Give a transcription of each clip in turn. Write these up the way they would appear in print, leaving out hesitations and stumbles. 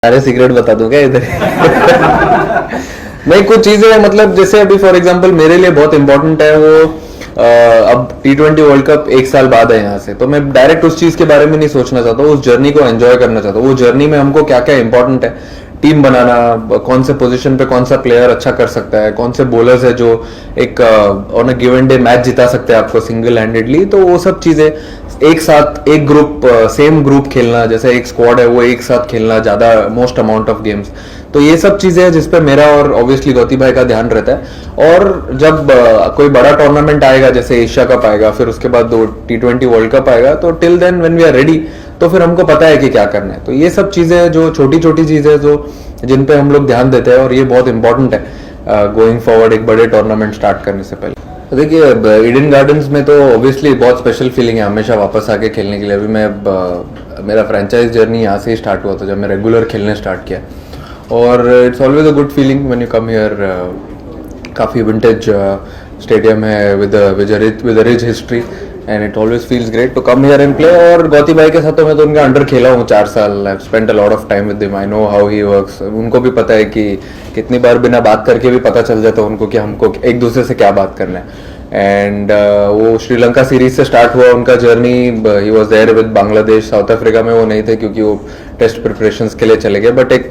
सारे सीक्रेट बता दूं क्या इधर? नहीं, कुछ चीजें मतलब जैसे अभी फॉर एग्जांपल मेरे लिए बहुत इंपॉर्टेंट है वो अब T20 वर्ल्ड कप एक साल बाद है यहाँ से, तो मैं डायरेक्ट उस चीज के बारे में नहीं सोचना चाहता हूँ, उस जर्नी को एंजॉय करना चाहता हूँ। वो जर्नी में हमको क्या क्या इंपॉर्टेंट है, टीम बनाना, कौन से पोजीशन पे कौन सा प्लेयर अच्छा कर सकता है, कौन से बॉलर्स है जो एक on a given day match जिता सकते हैं आपको सिंगल हैंडेडली, तो वो सब चीजें एक साथ एक ग्रुप सेम ग्रुप खेलना, जैसे एक स्क्वाड है वो एक साथ खेलना ज्यादा मोस्ट अमाउंट ऑफ गेम्स, तो ये सब चीजें हैं जिसपे मेरा और ऑब्वियसली गौती भाई का ध्यान रहता है। और जब कोई बड़ा टूर्नामेंट आएगा जैसे एशिया कप आएगा, फिर उसके बाद दो T20 वर्ल्ड कप आएगा, तो till then when we are ready तो फिर हमको पता है कि क्या करना है। तो ये सब चीजें जो छोटी छोटी चीजें जो जिन पे हम लोग ध्यान देते हैं, और ये बहुत इंपॉर्टेंट है गोइंग फॉरवर्ड एक बड़े टूर्नामेंट स्टार्ट करने से पहले। देखिए ईडन गार्डन्स में तो ऑब्वियसली बहुत स्पेशल फीलिंग है हमेशा वापस आके खेलने के लिए। अभी मेरा फ्रेंचाइज जर्नी यहाँ से ही स्टार्ट हुआ था जब मैं रेगुलर खेलने स्टार्ट किया, और it's always a good feeling when you come here. काफ़ी विंटेज स्टेडियम है with rich history, and it always feels great to come here and play. और गौती भाई के साथ तो मैं तो उनके अंडर खेला हूँ 4 साल। I spent a lot of time with him, I know how he works. उनको भी पता है कि कितनी बार बिना बात करके भी पता चल जाता है उनको कि हमको एक दूसरे से क्या बात करना है। एंड वो श्रीलंका सीरीज से स्टार्ट हुआ उनका journey, he was there with Bangladesh. South Africa में वो नहीं थे क्योंकि वो टेस्ट प्रिपरेशंस के लिए चले गए, बट एक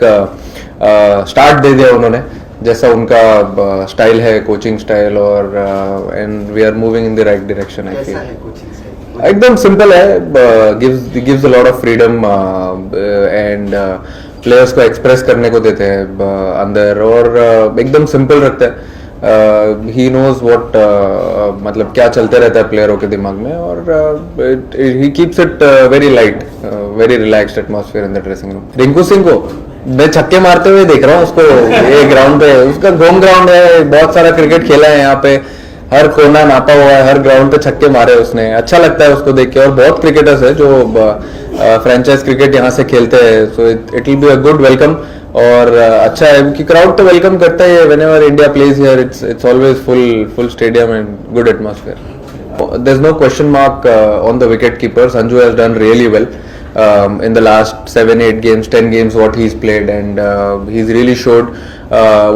स्टार्ट दे दिया उन्होंने जैसा उनका स्टाइल है, कोचिंग स्टाइल, और and we are moving in the right direction. I feel एकदम सिंपल है, gives a lot of freedom, and players को एक्सप्रेस करने को देते हैं अंदर, और एकदम सिंपल रखता है। ही नोज व्हाट, मतलब क्या चलते रहता है प्लेयरों के दिमाग में, और he keeps it very light, very relaxed atmosphere in the dressing room. Rinku Singh को मैं छक्के मारते हुए देख रहा हूँ उसको, ये ग्राउंड पे, उसका होम ग्राउंड है, बहुत सारा क्रिकेट खेला है यहाँ पे, हर कोना नापा हुआ है, हर ग्राउंड पे छक्के मारे उसने। अच्छा लगता है उसको देख के। और बहुत क्रिकेटर्स है जो फ्रेंचाइज क्रिकेट यहाँ से खेलते हैं, so it will be a good welcome. और अच्छा है कि क्राउड तो वेलकम करता है whenever India plays here, it's always full stadium and good atmosphere. There's no question mark on the wicket keeper. Sanju has done really well in the last 7, 8 games, 10 games what he's played, and he's really showed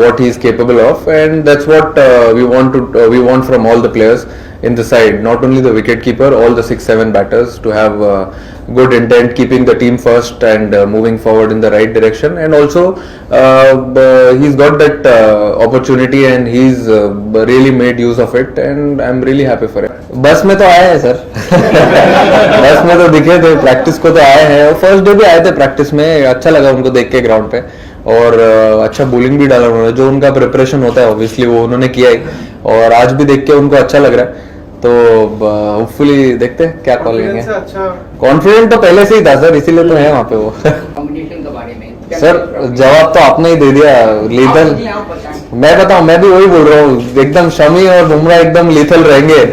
what he's capable of, and that's what we want from all the players in the side, not only the wicket keeper, all the 6, 7 batters to have good intent, keeping the team first and moving forward in the right direction. And also he's got that opportunity and he's really made use of it, and I'm really happy for it. बस में तो आए हैं sir बस में तो दिखे थे, प्रैक्टिस को तो आए हैं, और फर्स्ट डे भी आए थे प्रैक्टिस में। अच्छा लगा उनको देख के ग्राउंड पे, और अच्छा बॉलिंग भी डाला उन्होंने। जो उनका प्रिपरेशन होता है ऑब्वियसली वो उन्होंने किया ही, और आज भी देख के उनको अच्छा लग रहा है। तो होपफुली देखते हैं क्या कॉल लेंगे। कॉन्फिडेंट तो पहले से ही था सर, इसीलिए तो है वहाँ पे वो। कंपटीशन के बारे में सर जवाब तो आपने ही दे दिया, लीथल। मैं बताऊं, मैं भी वही बोल रहा हूँ, एकदम शमी और बुमराह एकदम लीथल रहेंगे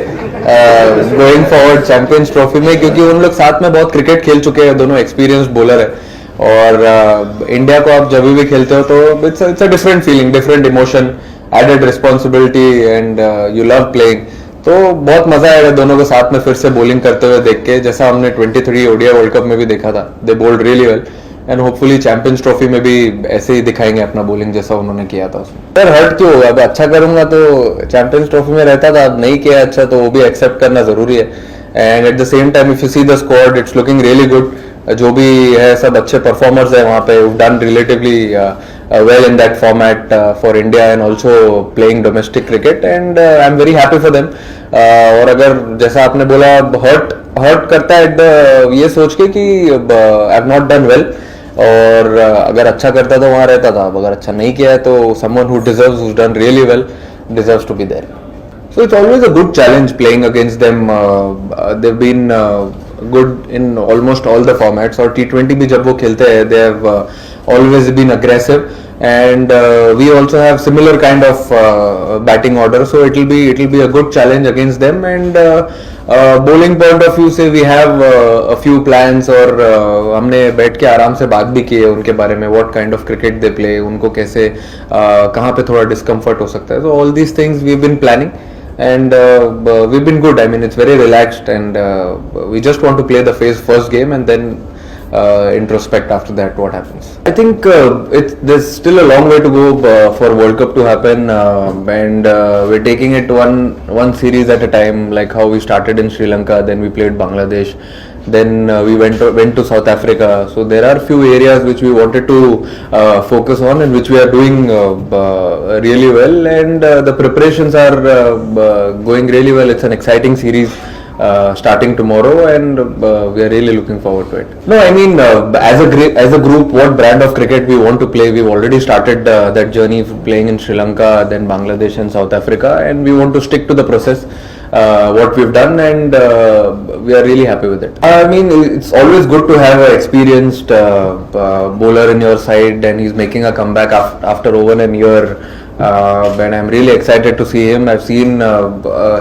गोइंग फॉरवर्ड चैंपियंस ट्रॉफी में, क्योंकि उन लोग साथ में बहुत क्रिकेट खेल चुके हैं, दोनों एक्सपीरियंस्ड बॉलर है। और इंडिया को आप जब भी खेलते हो तो it's a different feeling, different emotion, added responsibility, and you love playing. तो बहुत मजा आएगा दोनों को साथ में फिर से बॉलिंग करते हुए देख के, जैसा हमने 23 ओडीआई वर्ल्ड कप में भी देखा था। They bowled really well, and hopefully Champions Trophy में भी ऐसे ही दिखाएंगे अपना बॉलिंग जैसा उन्होंने किया था उसमें। सर हर्ट क्यों, अब अच्छा करूंगा तो चैंपियंस ट्रॉफी में रहता था, अब नहीं किया अच्छा तो वो भी एक्सेप्ट करना जरूरी है। And at the same time if you see the squad, it's looking really good. जो भी है सब अच्छे परफॉर्मर्स है वहाँ पे, done relatively well in that format for India, and also playing domestic cricket, and I'm very happy for them. और अगर जैसा आपने बोला हर्ट करता है ये सोच के कि I have not done well, और अगर अच्छा करता तो वहाँ रहता था, अब अगर अच्छा नहीं किया है तो someone who deserves, who's done really well, deserves to be there. So it's always a good challenge playing against them. They've been good in almost all the formats, और T20 भी जब वो खेलते हैं they have always been aggressive, and we also have similar kind of batting order, so it will be a good challenge against them. And bowling point of view से we have a few plans, और हमने बैठ के आराम से बात भी की है उनके बारे में, what kind of cricket they play, उनको कैसे कहाँ पे थोड़ा discomfort हो सकता है। So all these things we've been planning, and we've been good. I mean, it's very relaxed, and we just want to play the first game, and then introspect after that what happens. I think there's still a long way to go for World Cup to happen, and we're taking it one series at a time, like how we started in Sri Lanka, then we played Bangladesh, then we went to South Africa. So there are few areas which we wanted to focus on, and which we are doing really well, and the preparations are going really well. It's an exciting series starting tomorrow, and we are really looking forward to it. No, I mean, as a group, what brand of cricket we want to play, we've already started that journey of playing in Sri Lanka, then Bangladesh and South Africa, and we want to stick to the process what we've done, and we are really happy with it. I mean, it's always good to have an experienced bowler in your side, and he's making a comeback after over a year. And I'm really excited to see him. I've seen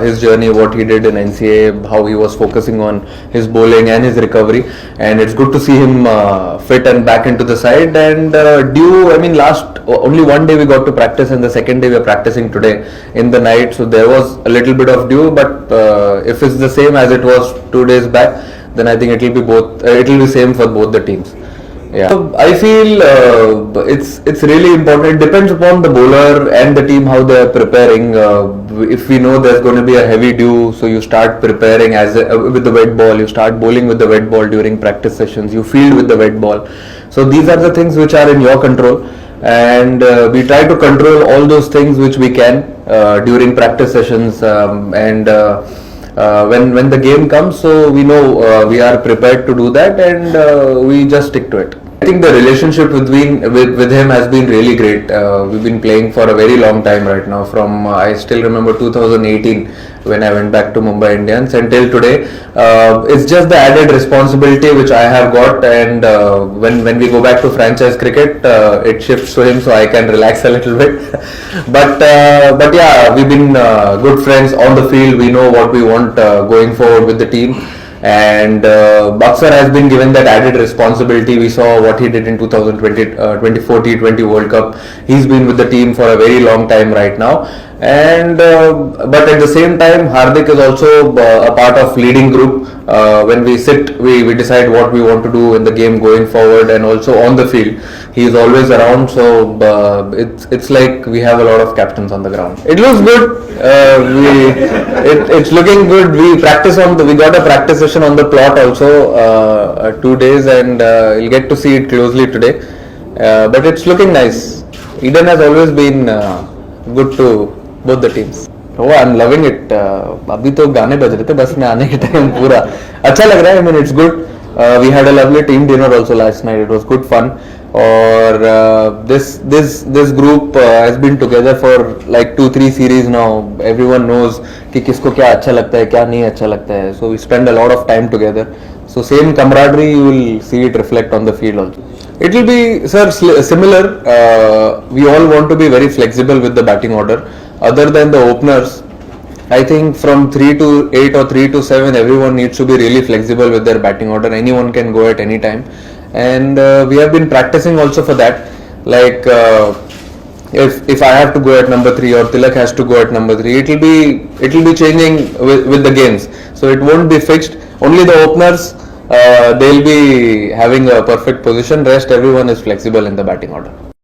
his journey, what he did in NCA, how he was focusing on his bowling and his recovery, and it's good to see him fit and back into the side. And I mean, only one day we got to practice, and the second day we are practicing today in the night, so there was a little bit of dew, but if it's the same as it was 2 days back, then I think it will be same for both the teams. Yeah, so I feel it's really important. It depends upon the bowler and the team how they are preparing. If we know there's going to be a heavy dew, so you start preparing with the wet ball. You start bowling with the wet ball during practice sessions. You field with the wet ball. So these are the things which are in your control, and we try to control all those things which we can during practice sessions, and when the game comes, so we know we are prepared to do that, and we just stick to it. I think the relationship with him has been really great. We've been playing for a very long time right now. From I still remember 2018 when I went back to Mumbai Indians, until today. It's just the added responsibility which I have got, and when we go back to franchise cricket, it shifts to him, so I can relax a little bit. but yeah, we've been good friends on the field. We know what we want going forward with the team. And Buxar has been given that added responsibility. We saw what he did in 2020, 24 T20 World Cup. He's been with the team for a very long time right now. And but at the same time, Hardik is also a part of leading group. When we sit, we decide what we want to do in the game going forward, and also on the field. He is always around, so it's like we have a lot of captains on the ground. It looks good. It's looking good. We got a practice session on the plot also 2 days, and you'll get to see it closely today. But it's looking nice. Eden has always been good to both the teams. Oh, I'm loving it. अभी तो गाने बज रहे थे बस में आने के टाइम पूरा अच्छा लग रहा है. I mean, it's good. We had a lovely team dinner also last night. It was good fun. Or this group has been together for like 2-3 series now. Everyone knows कि किसको क्या अच्छा लगता है, क्या नहीं अच्छा लगता है. So we spend a lot of time together. So same camaraderie, you will see it reflect on the field also. It will be, sir, similar. We all want to be very flexible with the batting order. Other than the openers, I think from 3 to 8 or 3 to 7, everyone needs to be really flexible with their batting order. Anyone can go at any time, and we have been practicing also for that. Like if I have to go at number 3 or Tilak has to go at number 3, it will be changing with the games. So it won't be fixed. Only the openers they'll be having a perfect position. Rest everyone is flexible in the batting order.